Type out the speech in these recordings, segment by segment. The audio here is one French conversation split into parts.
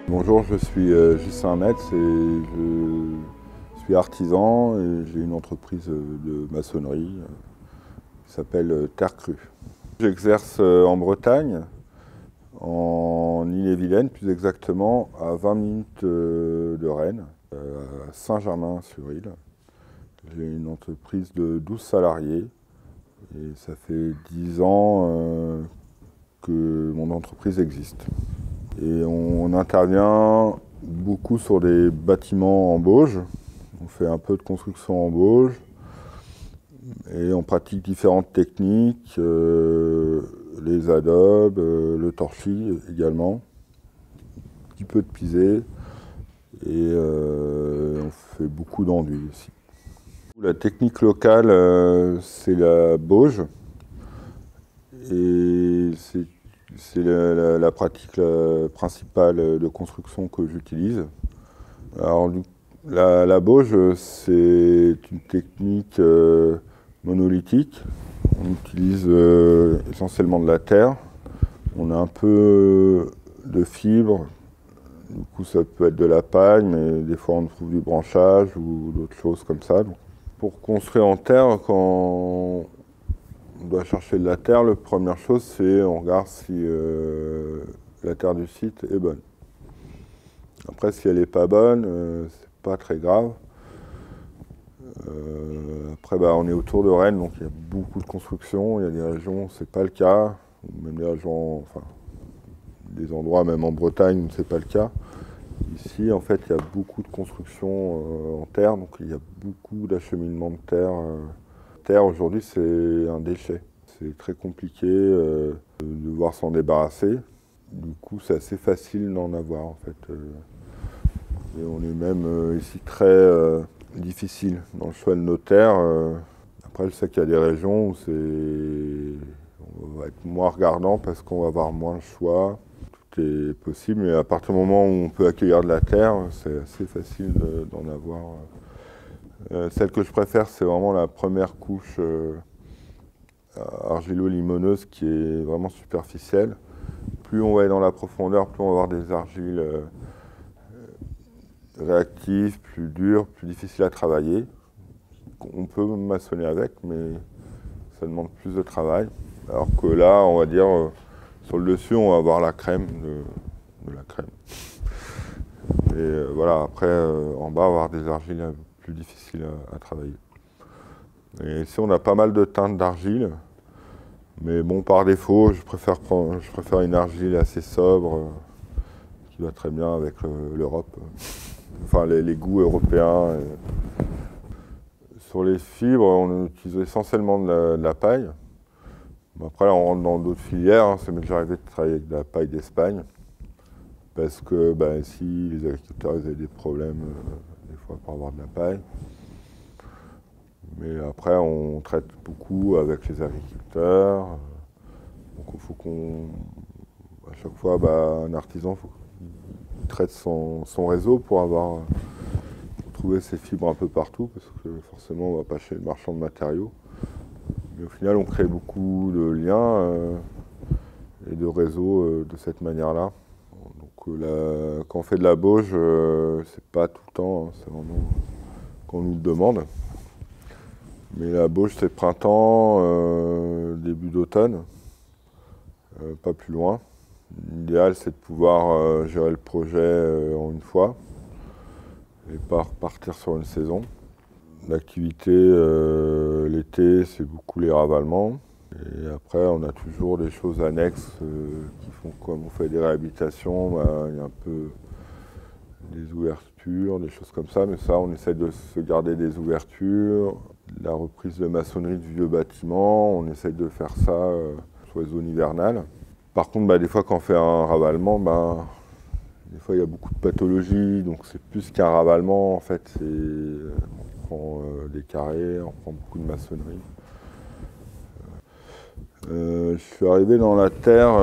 Bonjour, je suis Justin Metz et je suis artisan et j'ai une entreprise de maçonnerie qui s'appelle Terre Crue. J'exerce en Bretagne, en Ille-et-Vilaine, plus exactement à 20 minutes de Rennes, à Saint-Germain-sur-Île. J'ai une entreprise de 12 salariés et ça fait 10 ans que mon entreprise existe. Et on intervient beaucoup sur des bâtiments en bauge. On fait un peu de construction en bauge et on pratique différentes techniques, les adobes, le torchis également, un petit peu de pisé et on fait beaucoup d'enduit aussi. La technique locale, c'est la bauge et c'est la pratique principale de construction que j'utilise. Alors, la bauge, c'est une technique monolithique. On utilise essentiellement de la terre. On a un peu de fibre. Du coup, ça peut être de la paille, mais des fois, on trouve du branchage ou d'autres choses comme ça. Donc, pour construire en terre, quand on doit chercher de la terre, la première chose, c'est on regarde si la terre du site est bonne. Après, si elle n'est pas bonne, c'est pas très grave. Après, on est autour de Rennes, donc il y a beaucoup de constructions. Il y a des régions où c'est pas le cas, même des régions, enfin, des endroits même en Bretagne où c'est pas le cas. Ici, en fait, il y a beaucoup de constructions en terre, donc il y a beaucoup d'acheminement de terre. Terre, aujourd'hui, c'est un déchet. C'est très compliqué de devoir s'en débarrasser. Du coup, c'est assez facile d'en avoir, en fait. Et on est même ici très difficile dans le choix de nos terres. Après, je sais qu'il y a des régions où on va être moins regardant parce qu'on va avoir moins le choix. Tout est possible, mais à partir du moment où on peut accueillir de la terre, c'est assez facile d'en avoir. Celle que je préfère, c'est vraiment la première couche argilo-limoneuse qui est vraiment superficielle. Plus on va aller dans la profondeur, plus on va avoir des argiles réactif, plus dur, plus difficile à travailler. On peut maçonner avec, mais ça demande plus de travail. Alors que là, on va dire, sur le dessus, on va avoir la crème de la crème. Et voilà, après, en bas, on va avoir des argiles plus difficiles à travailler. Et ici, on a pas mal de teintes d'argile. Mais bon, par défaut, je préfère une argile assez sobre, qui va très bien avec l'Europe. Enfin, les goûts européens. Sur les fibres, on utilise essentiellement de la paille. Après, là, on rentre dans d'autres filières. Ça m'est déjà arrivé de travailler avec de la paille d'Espagne. Parce que ici, les agriculteurs ils avaient des problèmes des fois pour avoir de la paille. Mais après, on traite beaucoup avec les agriculteurs. Donc il faut à chaque fois, un artisan, faut qu'il traite son réseau pour trouver ses fibres un peu partout, parce que forcément, on ne va pas chez le marchand de matériaux. Mais au final, on crée beaucoup de liens et de réseaux de cette manière-là. Donc quand on fait de la bauge, c'est pas tout le temps, c'est vraiment qu'on nous le demande. Mais la bauge, c'est printemps, début d'automne, pas plus loin. L'idéal, c'est de pouvoir gérer le projet en une fois et pas repartir sur une saison. L'activité l'été, c'est beaucoup les ravalements. Et après, on a toujours des choses annexes qui font, comme on fait des réhabilitations, il y a un peu des ouvertures, des choses comme ça. Mais ça, on essaie de se garder des ouvertures. La reprise de maçonnerie du vieux bâtiment, on essaie de faire ça sur les zones hivernales. Par contre, des fois, quand on fait un ravalement, des fois, il y a beaucoup de pathologies, donc c'est plus qu'un ravalement, en fait. On prend des carrés, on prend beaucoup de maçonnerie. Je suis arrivé dans la terre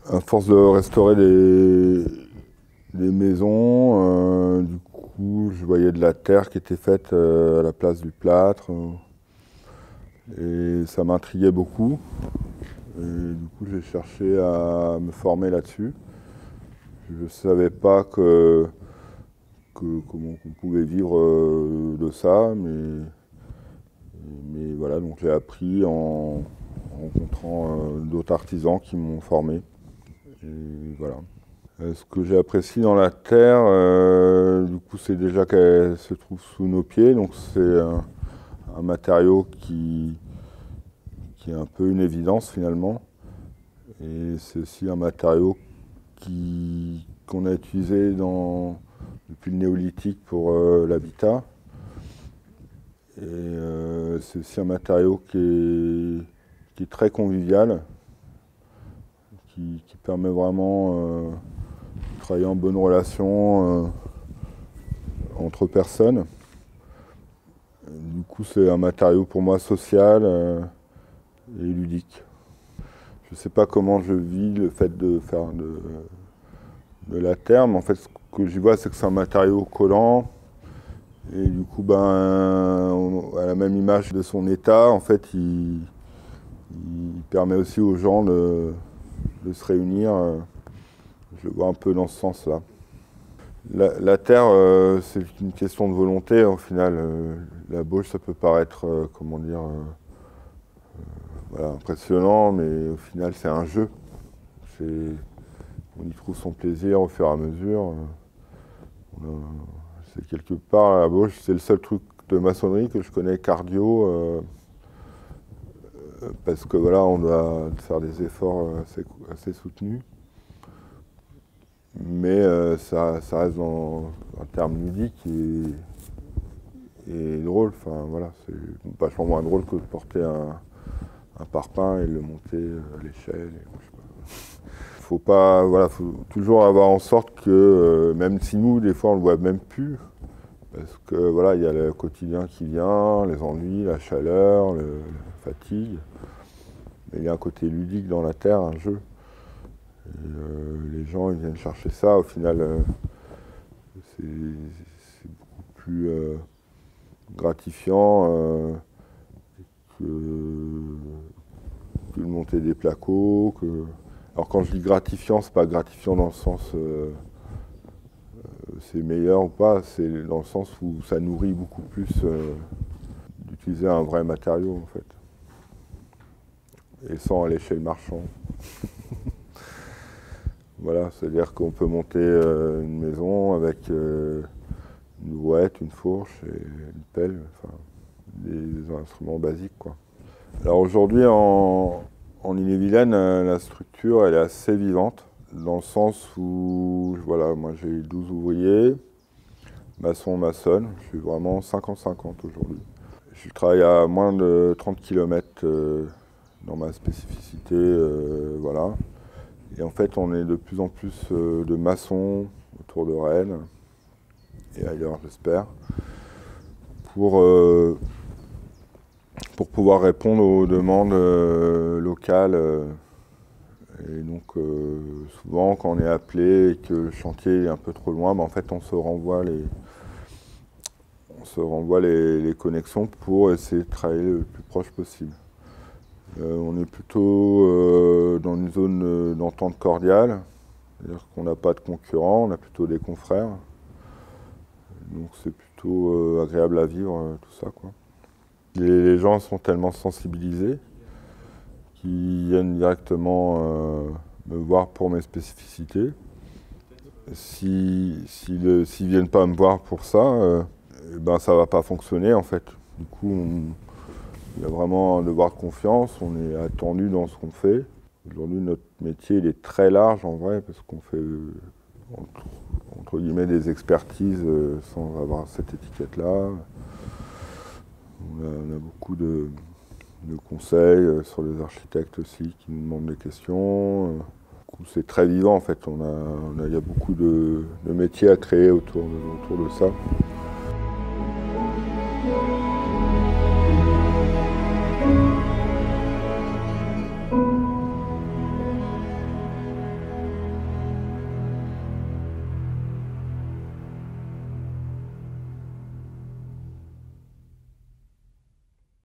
à force de restaurer des maisons. Du coup, je voyais de la terre qui était faite à la place du plâtre. Et ça m'intriguait beaucoup. Et du coup, j'ai cherché à me former là-dessus. je ne savais pas comment on pouvait vivre de ça, mais voilà, donc j'ai appris en rencontrant d'autres artisans qui m'ont formé. Et voilà. Ce que j'ai apprécié dans la terre, du coup, c'est déjà qu'elle se trouve sous nos pieds, donc c'est un matériau qui est un peu une évidence finalement. Et c'est aussi un matériau qu'on a utilisé depuis le néolithique pour l'habitat. Et c'est aussi un matériau qui est très convivial, qui permet vraiment de travailler en bonne relation entre personnes. Du coup, c'est un matériau pour moi social et ludique. Je ne sais pas comment je vis le fait de faire de la terre, mais en fait, ce que j'y vois, c'est que c'est un matériau collant. Et du coup, à la même image de son état, en fait, il permet aussi aux gens de se réunir. Je le vois un peu dans ce sens-là. La terre, c'est une question de volonté, au final. La bauge, ça peut paraître, comment dire, voilà, impressionnant, mais au final, c'est un jeu. On y trouve son plaisir au fur et à mesure. C'est quelque part, la bauge, c'est le seul truc de maçonnerie que je connais cardio, parce que voilà, on doit faire des efforts assez soutenus. Mais ça reste dans un terme ludique et drôle. Enfin, voilà, c'est vachement moins drôle que de porter un parpaing et le monter à l'échelle. Faut toujours avoir en sorte que, même si nous, des fois, on le voit même plus, parce que voilà, il y a le quotidien qui vient, les ennuis, la chaleur, la fatigue. Mais il y a un côté ludique dans la terre, un jeu. Et, les gens, ils viennent chercher ça. Au final, c'est beaucoup plus gratifiant que de monter des placos. Alors quand je dis gratifiant, c'est pas gratifiant dans le sens c'est meilleur ou pas, c'est dans le sens où ça nourrit beaucoup plus d'utiliser un vrai matériau en fait. Et sans aller chez le marchand. Voilà, c'est-à-dire qu'on peut monter une maison avec une brouette, une fourche et une pelle, enfin des instruments basiques quoi. Alors aujourd'hui en Ille-et-Vilaine, la structure elle est assez vivante, dans le sens où voilà, moi j'ai 12 ouvriers, maçons, maçonnes, je suis vraiment 50-50 aujourd'hui. Je travaille à moins de 30 km dans ma spécificité, voilà. Et en fait, on est de plus en plus de maçons autour de Rennes et ailleurs, j'espère, pour pouvoir répondre aux demandes locales. Et donc, souvent, quand on est appelé et que le chantier est un peu trop loin, en fait, on se renvoie les connexions pour essayer de travailler le plus proche possible. On est plutôt dans une zone d'entente cordiale, c'est-à-dire qu'on n'a pas de concurrents, on a plutôt des confrères. Donc c'est plutôt agréable à vivre, tout ça, quoi. Les gens sont tellement sensibilisés qu'ils viennent directement me voir pour mes spécificités. S'ils ne viennent pas me voir pour ça, ça ne va pas fonctionner en fait. Du coup, il y a vraiment un devoir de confiance, on est attendu dans ce qu'on fait. Aujourd'hui, notre métier il est très large en vrai, parce qu'on fait entre guillemets des expertises sans avoir cette étiquette-là. On a beaucoup de conseils sur les architectes aussi qui nous demandent des questions. C'est très vivant en fait, il y a beaucoup de métiers à créer autour de ça.